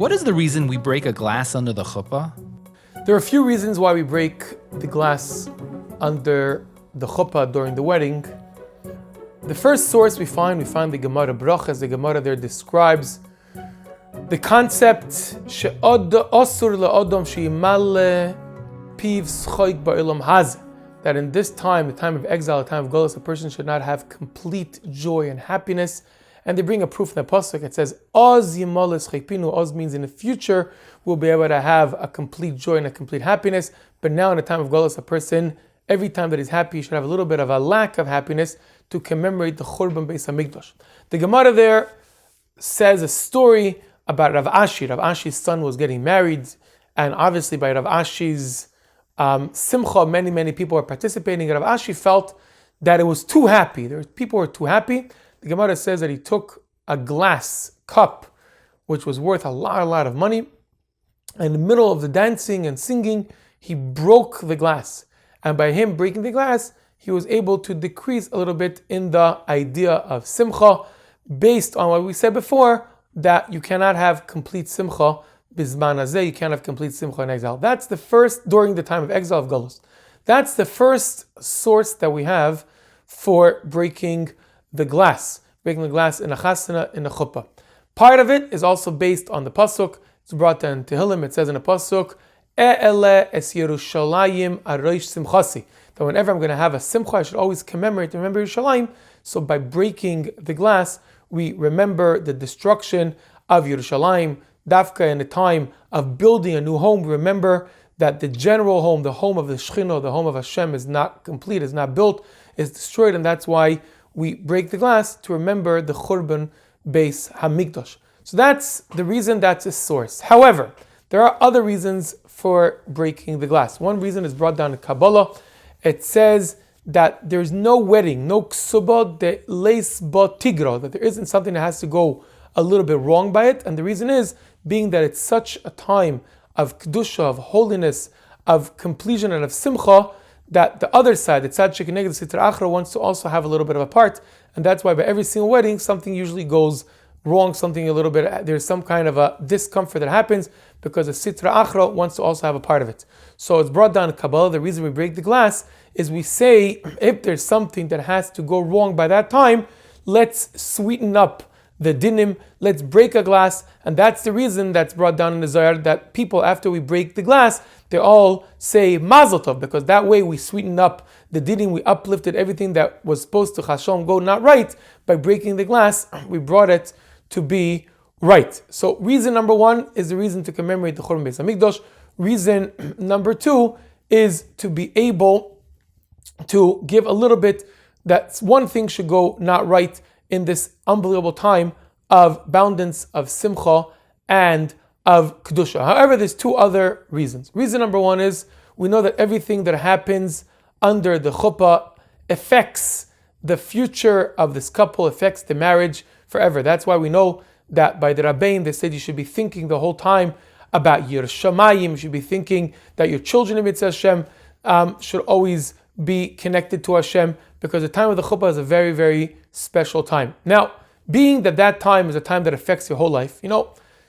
What is the reason we break a glass under the chuppah? There are a few reasons why we break the glass under the chuppah during the wedding. The first source we find the Gemara Brachas. The Gemara there describes the concept she'od asur le'odom she'imale piv schoik ba'ilam haz, that in this time, the time of exile, the time of Golus, a person should not have complete joy and happiness. And they bring a proof in the pasuk. It says, "Oz yimales chaypinu." Oz means in the future we'll be able to have a complete joy and a complete happiness. But now in the time of Golus, a person, every time that he's happy, he should have a little bit of a lack of happiness to commemorate the Churban Beis Hamikdash. The Gemara there says a story about Rav Ashi. Rav Ashi's son was getting married, and obviously by Rav Ashi's simcha, many people were participating. Rav Ashi felt that it was too happy. People were too happy. The Gemara says that he took a glass cup, which was worth a lot of money. In the middle of the dancing and singing, he broke the glass. And by him breaking the glass, he was able to decrease a little bit in the idea of simcha, based on what we said before, that you cannot have complete simcha bizman hazeh, you can't have complete simcha in exile. That's the first, during the time of exile of Galus. That's the first source that we have for breaking the glass in a chasana, in a chuppah. Part of it is also based on the pasuk. It's brought down in Tehillim. It says in the pasuk, "E'ele es Yerushalayim aroish simchasi." That whenever I'm going to have a simcha, I should always remember Yerushalayim. So by breaking the glass, we remember the destruction of Yerushalayim. Dafka, in the time of building a new home, we remember that the general home, the home of the Shechina, the home of Hashem, is not complete, is not built, is destroyed, and that's why we break the glass to remember the Churban Beis Hamikdash. So that's the reason, that's a source. However, there are other reasons for breaking the glass. One reason is brought down in Kabbalah. It says that there's no wedding, no ksuba de leis ba tigro, that there isn't something that has to go a little bit wrong by it. And the reason is, being that it's such a time of kedusha, of holiness, of completion, and of simcha, that the other side, the tzad shekeneged sitra achra, wants to also have a little bit of a part. And that's why by every single wedding, something usually goes wrong, something a little bit, there's some kind of a discomfort that happens, because the sitra achra wants to also have a part of it. So it's brought down in Kabbalah. The reason we break the glass is we say, if there's something that has to go wrong by that time, let's sweeten up the dinim, let's break a glass. And that's the reason that's brought down in the Zohar, that people, after we break the glass, they all say Mazel Tov, because that way we sweeten up the dinim, we uplifted everything that was supposed to Chashom go not right. By breaking the glass, we brought it to be right. So reason number one is the reason to commemorate the Churban Beis Hamikdash. Reason number two is to be able to give a little bit, that one thing should go not right in this unbelievable time of abundance, of simcha, and of kedusha. However, there's two other reasons. Reason number one is, we know that everything that happens under the chuppah affects the future of this couple, affects the marriage forever. That's why we know that by the Rabbein, they said you should be thinking the whole time about your shamayim, you should be thinking that your children in Mitzvah Hashem should always be connected to Hashem, because the time of the chuppah is a very, very special time. Now, being that time is a time that affects your whole life,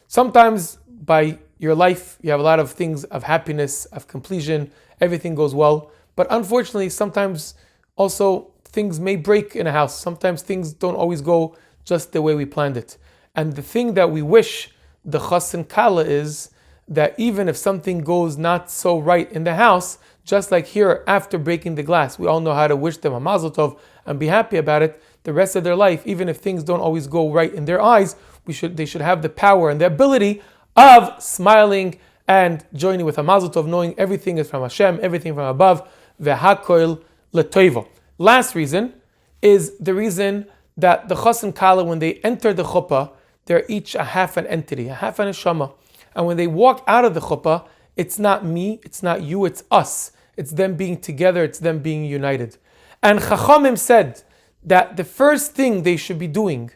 sometimes by your life you have a lot of things of happiness, of completion, everything goes well, but unfortunately sometimes also things may break in a house. Sometimes things don't always go just the way we planned it. And the thing that we wish the Chasin Kala is that even if something goes not so right in the house, just like here, after breaking the glass, we all know how to wish them a mazel tov and be happy about it. The rest of their life, even if things don't always go right in their eyes, they should have the power and the ability of smiling and joining with a mazel tov, knowing everything is from Hashem, everything from above. Ve'hakoil letoivo. Last reason is the reason that the Chasin Kala, when they enter the chuppah, they're each a half an entity, a half an neshama. And when they walk out of the chuppah, it's not me, it's not you, it's us. It's them being together, it's them being united. And Chachamim said that the first thing they should be doing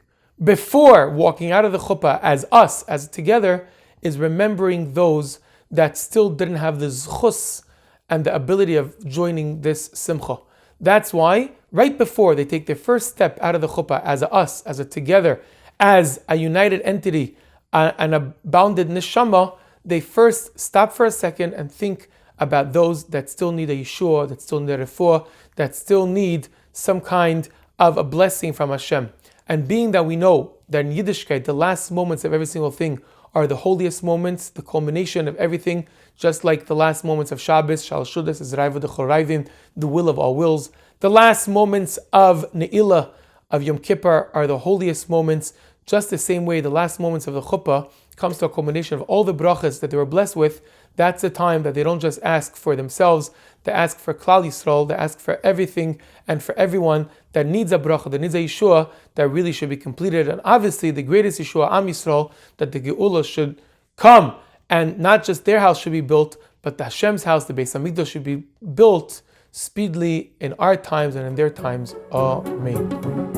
before walking out of the chuppah as us, as together, is remembering those that still didn't have the zchus and the ability of joining this simcha. That's why, right before they take their first step out of the chuppah as a us, as a together, as a united entity, and a bounded neshama, they first stop for a second and think about those that still need a Yeshua, that still need a refuah, that still need some kind of a blessing from Hashem. And being that we know that in Yiddishkeit, the last moments of every single thing are the holiest moments, the culmination of everything, just like the last moments of Shabbos, Shal Shudas is Raiva de Choraivim, the will of all wills. The last moments of Ne'ilah, of Yom Kippur, are the holiest moments, just the same way the last moments of the Chuppah comes to a culmination of all the brachas that they were blessed with. That's the time that they don't just ask for themselves, they ask for Klal Yisrael, they ask for everything and for everyone that needs a bracha, that needs a Yeshua, that really should be completed. And obviously the greatest Yeshua, Am Yisrael, that the Geula should come, and not just their house should be built, but the Hashem's house, the Beis Hamikdash, should be built speedily in our times and in their times. Amen.